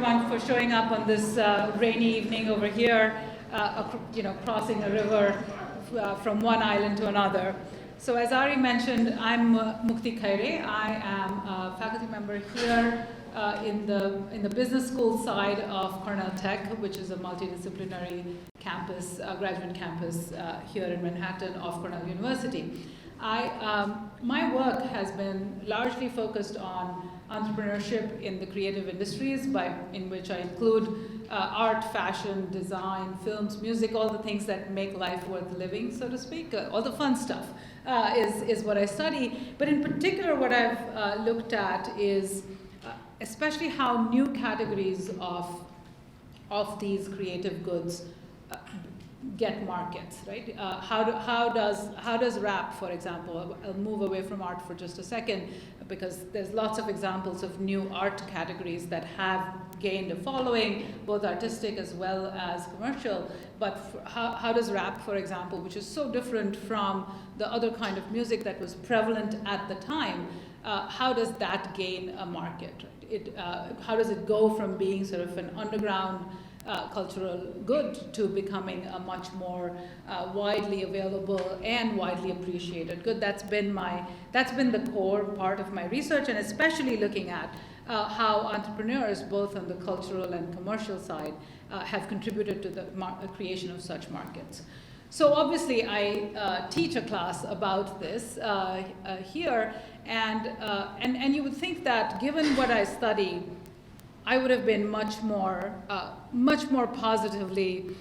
everyone for showing up on this rainy evening over here, crossing a river from one island to another. So as Ari mentioned, I'm Mukti Khaire. I am a faculty member here in the business school side of Cornell Tech, which is a multidisciplinary campus, graduate campus here in Manhattan of Cornell University. My work has been largely focused on entrepreneurship in the creative industries, in which I include art, fashion, design, films, music, all the things that make life worth living, so to speak. All the fun stuff is what I study. But in particular, what I've looked at is especially how new categories of these creative goods get markets, right? How does rap, for example, I'll move away from art for just a second, because there's lots of examples of new art categories that have gained a following, both artistic as well as commercial. But how does rap, for example, which is so different from the other kind of music that was prevalent at the time, how does that gain a market? How does it go from being sort of an underground cultural good to becoming a much more widely available and widely appreciated good? That's been the core part of my research, and especially looking at how entrepreneurs, both on the cultural and commercial side, have contributed to the creation of such markets. So obviously, I teach a class about this here, and you would think that given what I study, I would have been much more positively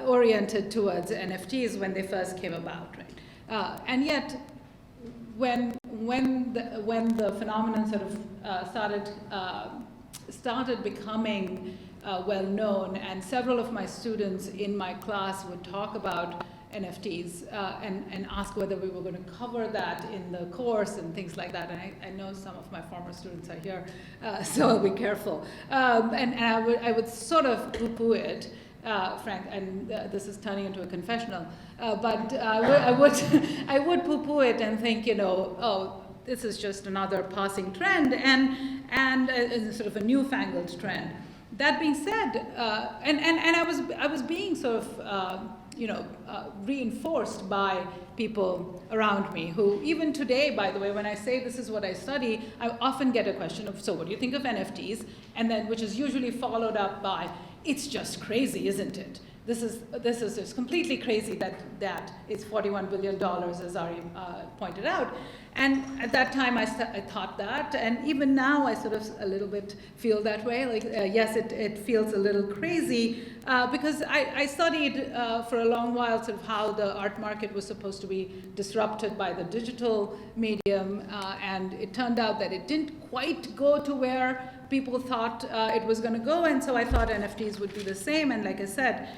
oriented towards NFTs when they first came about, right? And yet, when the phenomenon sort of started becoming well known, and several of my students in my class would talk about NFTs and ask whether we were going to cover that in the course and things like that. And I know some of my former students are here, so I'll be careful. And I would sort of poo-poo it, Frank, and this is turning into a confessional. But I would poo-poo it and think, oh, this is just another passing trend and sort of a newfangled trend. That being said, and I was being sort of reinforced by people around me who, even today, by the way, when I say this is what I study, I often get a question of, so what do you think of NFTs? And then, which is usually followed up by, it's just crazy, isn't it? This is just completely crazy that it's $41 billion, as Ari pointed out. And at that time, I thought that, and even now, I sort of a little bit feel that way. Like, yes, it feels a little crazy, because I studied for a long while sort of how the art market was supposed to be disrupted by the digital medium, and it turned out that it didn't quite go to where people thought it was going to go, and so I thought NFTs would be the same. And like I said,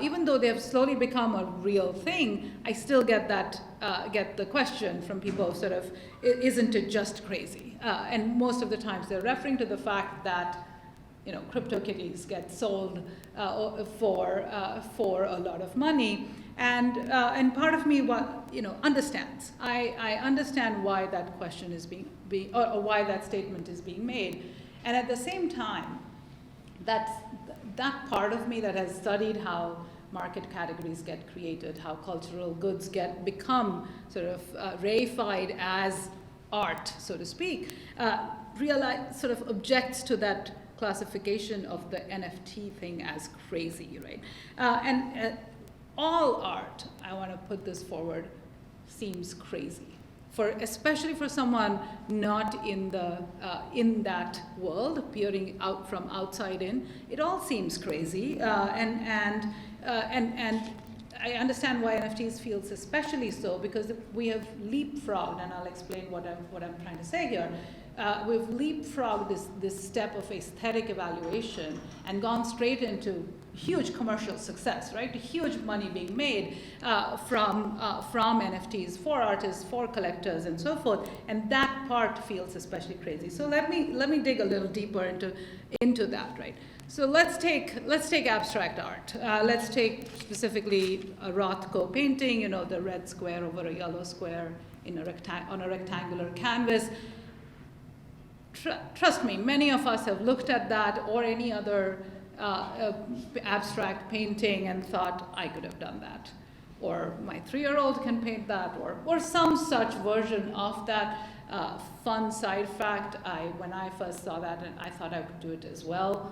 even though they have slowly become a real thing, I still get the question from people sort of, isn't it just crazy? And most of the times they're referring to the fact that CryptoKitties get sold for a lot of money, and part of me understands. I understand why that question is being or why that statement is being made. And at the same time, that part of me that has studied how market categories get created, how cultural goods become sort of reified as art, so to speak, sort of objects to that classification of the NFT thing as crazy, right? And all art, I want to put this forward, seems crazy. Especially for someone not in that world, peering out from outside in, it all seems crazy, and I understand why NFTs feels especially so, because we have leapfrogged, and I'll explain what I'm trying to say here. We've leapfrogged this step of aesthetic evaluation and gone straight into huge commercial success, right? Huge money being made from NFTs for artists, for collectors, and so forth. And that part feels especially crazy. So let me dig a little deeper into that, right? So let's take abstract art. Let's take specifically a Rothko painting. The red square over a yellow square on a rectangular canvas. trust me, many of us have looked at that or any other abstract painting and thought, I could have done that. Or my 3-year-old can paint that, or some such version of that fun side fact. When I first saw that, and I thought I could do it as well.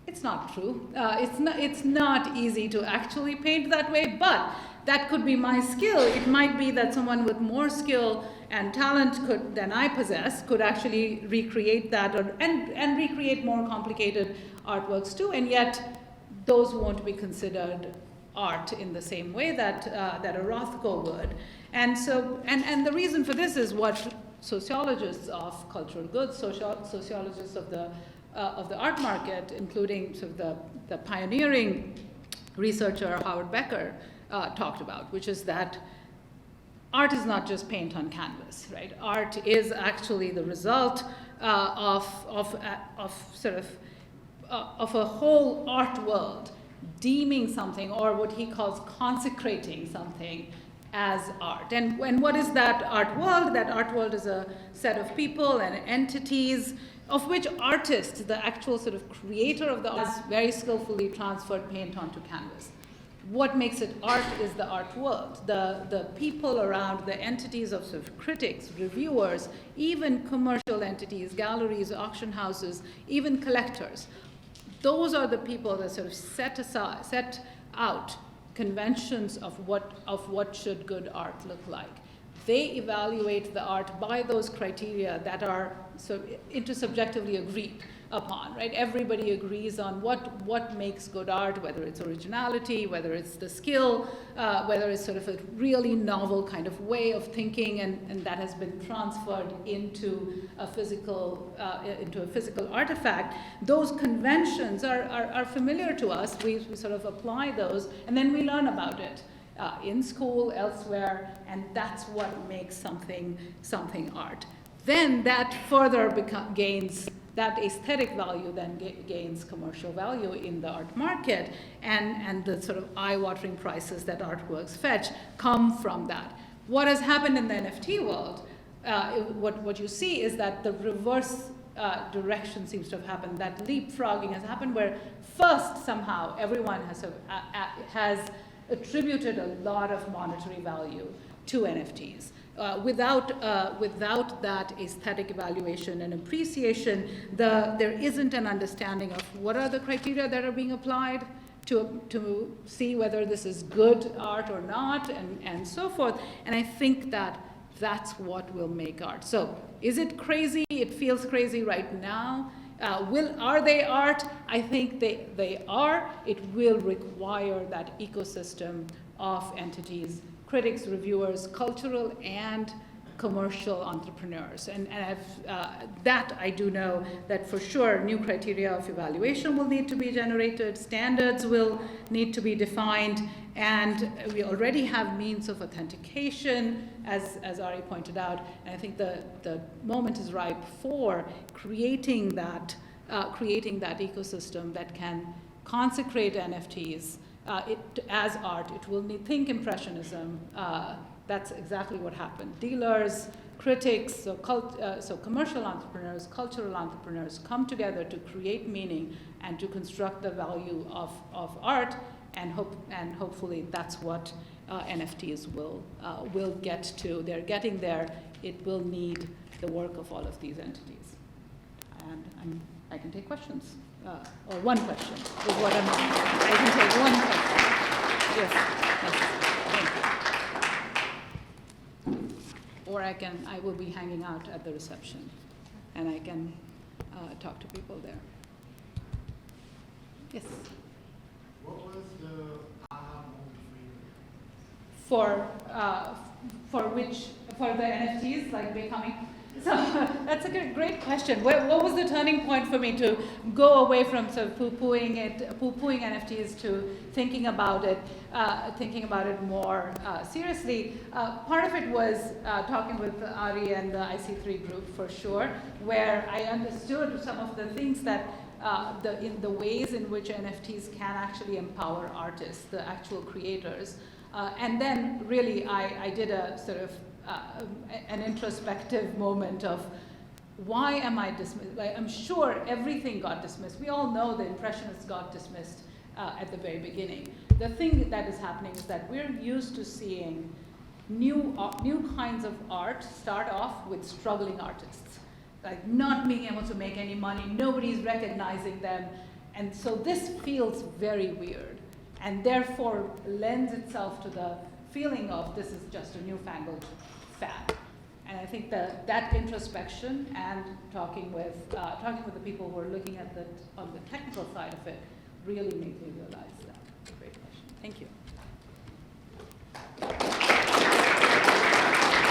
It's not true. It's not easy to actually paint that way, but that could be my skill. It might be that someone with more skill and talent than I possess could actually recreate that and recreate more complicated artworks too, and yet those won't be considered art in the same way that a Rothko would. And so, and the reason for this is what sociologists of cultural goods, sociologists of the art market, including sort of the pioneering researcher Howard Becker talked about, which is that art is not just paint on canvas, right? Art is actually the result of a whole art world deeming something, or what he calls consecrating something, as art. And what is that art world? That art world is a set of people and entities of which artists, the actual sort of creator of the art, has very skillfully transferred paint onto canvas. What makes it art is the art world, the people around, the entities of sort of critics, reviewers, even commercial entities, galleries, auction houses, even collectors. Those are the people that sort of set out conventions of what should good art look like. They evaluate the art by those criteria that are so intersubjectively agreed upon, right? Everybody agrees on what makes good art, whether it's originality, whether it's the skill, whether it's sort of a really novel kind of way of thinking, and that has been transferred into a physical artifact. Those conventions are familiar to us. We sort of apply those, and then we learn about it in school, elsewhere, and that's what makes something art. Then that further gains, that aesthetic value then gains commercial value in the art market, and the sort of eye-watering prices that artworks fetch come from that. What has happened in the NFT world, what you see is that the reverse direction seems to have happened. That leapfrogging has happened where first somehow everyone has attributed a lot of monetary value to NFTs. Without that aesthetic evaluation and appreciation, there isn't an understanding of what are the criteria that are being applied to see whether this is good art or not, and so forth. And I think that's what will make art. So is it crazy? It feels crazy right now. Are they art? I think they are. It will require that ecosystem of entities, critics, reviewers, cultural and commercial entrepreneurs. And that I do know that for sure new criteria of evaluation will need to be generated, standards will need to be defined, and we already have means of authentication, as Ari pointed out, and I think the moment is ripe for creating that ecosystem that can consecrate NFTs as art. It will think impressionism. That's exactly what happened. Dealers, critics, so commercial entrepreneurs, cultural entrepreneurs come together to create meaning and to construct the value of art, and hopefully that's what NFTs will get to. They're getting there. It will need the work of all of these entities. And I can take questions, or one question is what I can take one question. Yes. Or I will be hanging out at the reception, and I can talk to people there. Yes? What was the aha moment For the NFTs, like becoming? So that's a great question. What was the turning point for me to go away from sort of poo-pooing NFTs to thinking about it more seriously? Part of it was talking with Ari and the IC3 group for sure, where I understood some of the things that in the ways in which NFTs can actually empower artists, the actual creators. And then really I did a sort of an introspective moment of why am I dismissed? Like, I'm sure everything got dismissed. We all know the Impressionists got dismissed at the very beginning. The thing that is happening is that we're used to seeing new kinds of art start off with struggling artists, like not being able to make any money, nobody's recognizing them, and so this feels very weird, and therefore lends itself to the feeling of this is just a newfangled fad. And I think that introspection and talking with the people who are looking at on the technical side of it really made me realize that. Great question. Thank you.